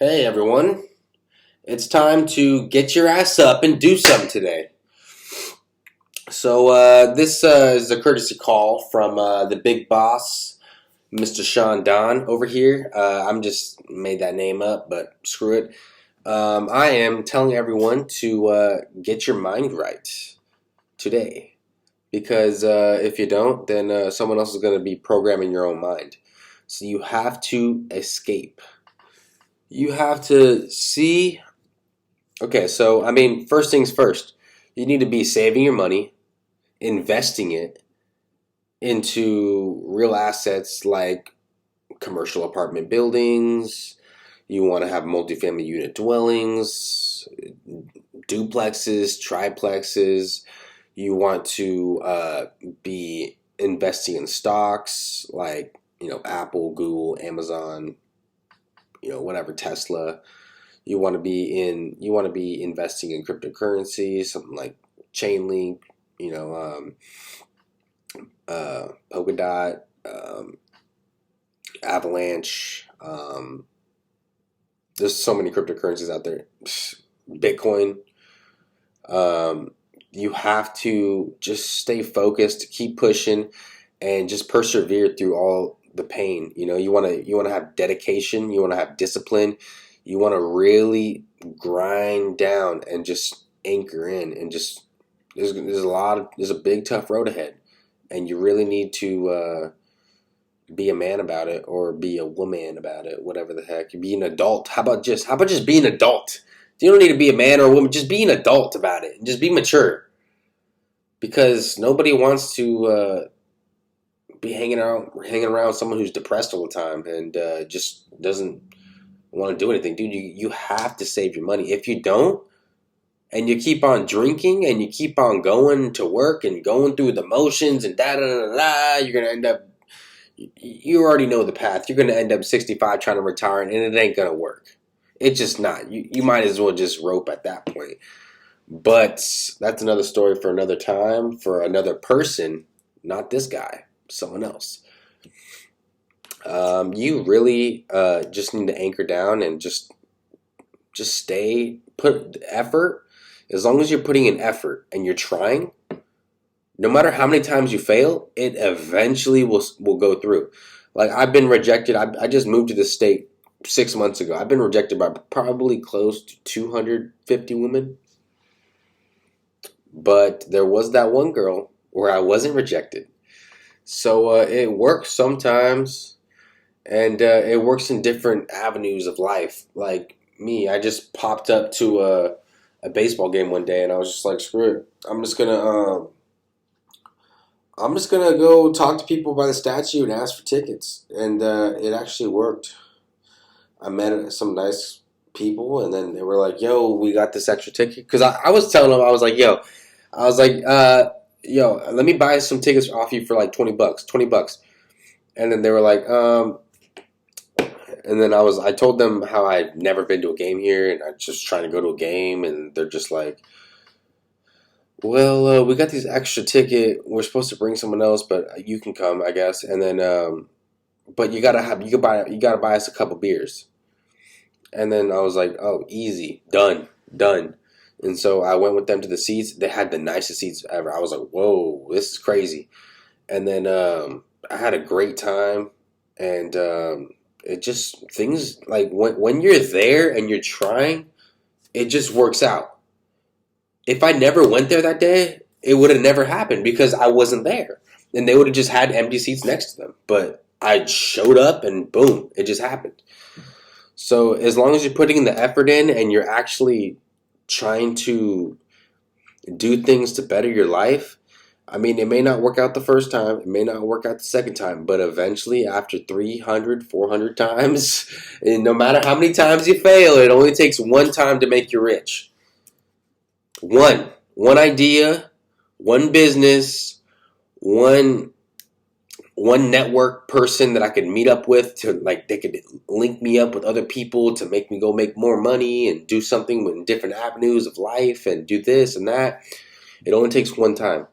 Hey everyone, it's time to get your ass up and do something today. This is a courtesy call from the big boss, Mr. Sean Don over here. I'm just made that name up, but screw it. I am telling everyone to get your mind right today. Because if you don't, then someone else is going to be programming your own mind. So you have to escape. You have to see. Okay, so first things first, you need to be saving your money, investing it into real assets like commercial apartment buildings. You want to have multifamily unit dwellings, duplexes, triplexes. You want to be investing in stocks like Apple, Google, Amazon, whatever, Tesla. You want to be investing in cryptocurrency, something like Chainlink, Polkadot, Avalanche. There's so many cryptocurrencies out there. Bitcoin. You have to just stay focused, keep pushing, and just persevere through all the pain. You want to have dedication. You want to have discipline. You want to really grind down and just anchor in, and just there's a big tough road ahead, and you really need to be a man about it, or be a woman about it, whatever the heck. You be an adult. How about just be an adult? You don't need to be a man or a woman. Just be an adult about it and just be mature, because nobody wants to be hanging around someone who's depressed all the time and just doesn't want to do anything. Dude, you have to save your money. If you don't, and you keep on drinking and you keep on going to work and going through the motions and da da da da, you're gonna end up. You already know the path. You're gonna end up 65 trying to retire, and it ain't gonna work. It's just not. You might as well just rope at that point. But that's another story for another time, for another person. Not this guy, someone else. You really just need to anchor down and just put effort. As long as you're putting in effort and you're trying, no matter how many times you fail, it eventually will go through. Like, I've been rejected. I just moved to the state 6 months ago. I've been rejected by probably close to 250 women. But there was that one girl where I wasn't rejected. So it works sometimes, and it works in different avenues of life. Like me, I just popped up to a baseball game one day, and I was just like, screw it. I'm just gonna go talk to people by the statue and ask for tickets, and it actually worked. I met some nice people, and then they were like, "Yo, we got this extra ticket." Because I was telling them, I was like, "Yo, let me buy some tickets off you for like $20, $20." And then they were like, and then I told them how I'd never been to a game here, and I'm just trying to go to a game, and they're just like, well, we got these extra ticket. We're supposed to bring someone else, but you can come, I guess. And then, but you gotta buy us a couple beers. And then I was like, oh, easy, done, done. And so I went with them to the seats. They had the nicest seats ever. I was like, whoa, this is crazy. And then I had a great time, and it just things like when you're there and you're trying, it just works out. If I never went there that day, it would have never happened because I wasn't there. And they would have just had empty seats next to them. But I showed up and boom, it just happened. So as long as you're putting the effort in and you're actually trying to do things to better your life, it may not work out the first time, it may not work out the second time, but eventually after 300, 400 times, and no matter how many times you fail, it only takes one time to make you rich. One idea, one business, one network person that I could meet up with to, like, they could link me up with other people to make me go make more money and do something in different avenues of life and do this and that. It only takes one time.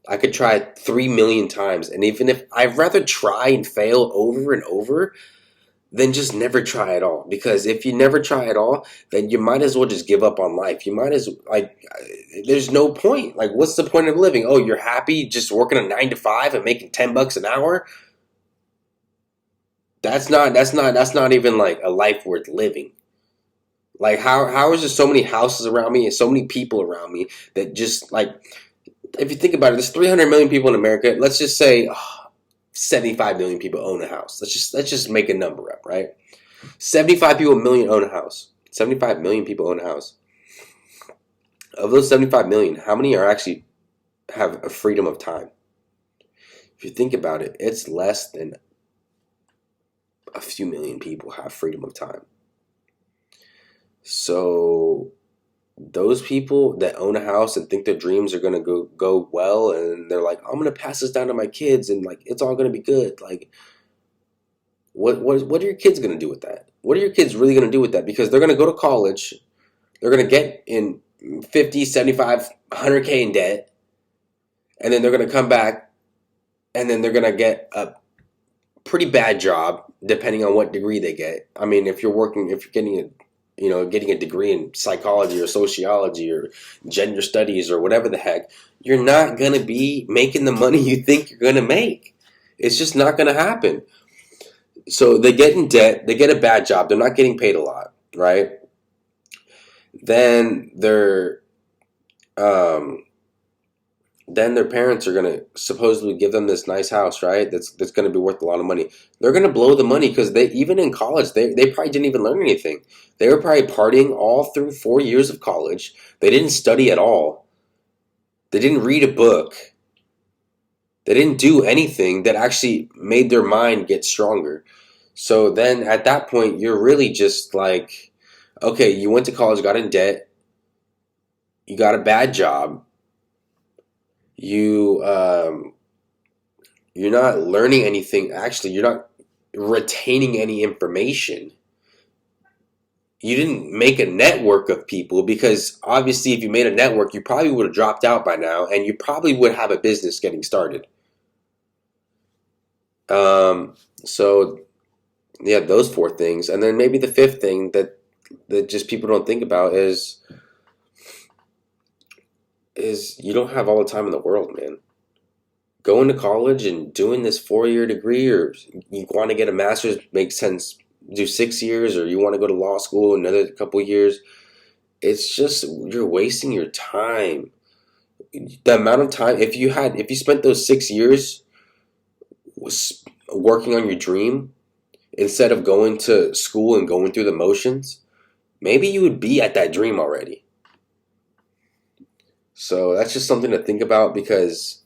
I could try 3 million times, and even if I'd rather try and fail over and over then just never try at all. Because if you never try at all, then you might as well just give up on life. You might as like, there's no point. Like, what's the point of living? Oh, you're happy just working a 9 to 5 and making $10 an hour? That's not even like a life worth living. Like, how is there so many houses around me and so many people around me that just like, if you think about it, there's 300 million people in America. Let's just say 75 million people own a house. Let's just make a number up, right? 75 people million own a house. 75 million people own a house. Of those 75 million, how many are actually have a freedom of time? If you think about it, it's less than a few million people have freedom of time. So those people that own a house and think their dreams are gonna go well, and they're like, I'm gonna pass this down to my kids, and like it's all gonna be good. Like, what are your kids gonna do with that? What are your kids really gonna do with that? Because they're gonna go to college, they're gonna get in 50, 75, 100K in debt, and then they're gonna come back, and then they're gonna get a pretty bad job depending on what degree they get. I mean, if you're getting a degree in psychology or sociology or gender studies or whatever the heck, you're not going to be making the money you think you're going to make. It's just not going to happen. So they get in debt, they get a bad job, they're not getting paid a lot, right? Then um, then their parents are going to supposedly give them this nice house, right? That's going to be worth a lot of money. They're going to blow the money because they, even in college, they probably didn't even learn anything. They were probably partying all through 4 years of college. They didn't study at all. They didn't read a book. They didn't do anything that actually made their mind get stronger. So then at that point, you're really just like, okay, you went to college, got in debt, you got a bad job, you you're not learning anything. Actually, you're not retaining any information. You didn't make a network of people, because obviously if you made a network, you probably would have dropped out by now, and you probably would have a business getting started. So yeah, those four things. And then maybe the fifth thing that just people don't think about is you don't have all the time in the world, man. Going to college and doing this 4 year degree, or you want to get a master's, makes sense. Do 6 years, or you want to go to law school another couple years. It's just, you're wasting your time. The amount of time, if you spent those 6 years working on your dream instead of going to school and going through the motions, maybe you would be at that dream already. So that's just something to think about, because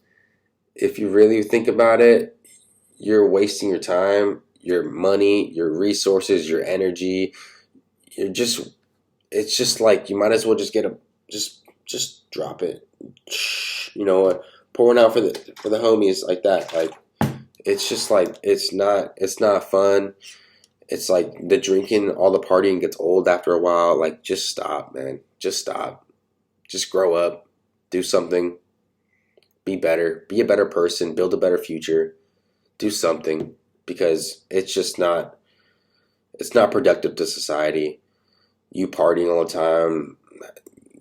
if you really think about it, you're wasting your time, your money, your resources, your energy. You're just, it's just like, you might as well just just drop it. Pouring out for the homies like that. Like, it's just like, it's not fun. It's like the drinking, all the partying gets old after a while. Like, just stop, man. Just stop. Just grow up. Do something. Be better. Be a better person. Build a better future. Do something, because it's not productive to society. You partying all the time,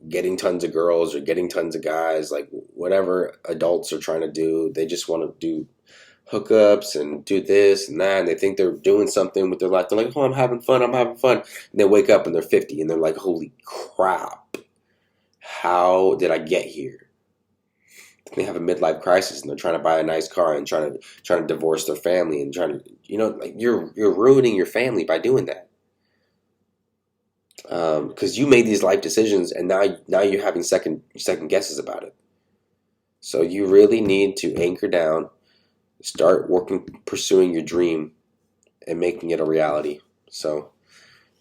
getting tons of girls or getting tons of guys, like whatever adults are trying to do, they just want to do hookups and do this and that, and they think they're doing something with their life. They're like, oh, I'm having fun. And they wake up and they're 50 and they're like, holy crap, how did I get here? They have a midlife crisis and they're trying to buy a nice car and trying to divorce their family, and trying to, like, you're ruining your family by doing that. Because you made these life decisions, and now you're having second guesses about it. So you really need to anchor down, start working, pursuing your dream, and making it a reality. So,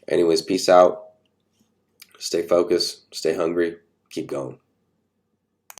anyways, peace out. Stay focused. Stay hungry. Keep going.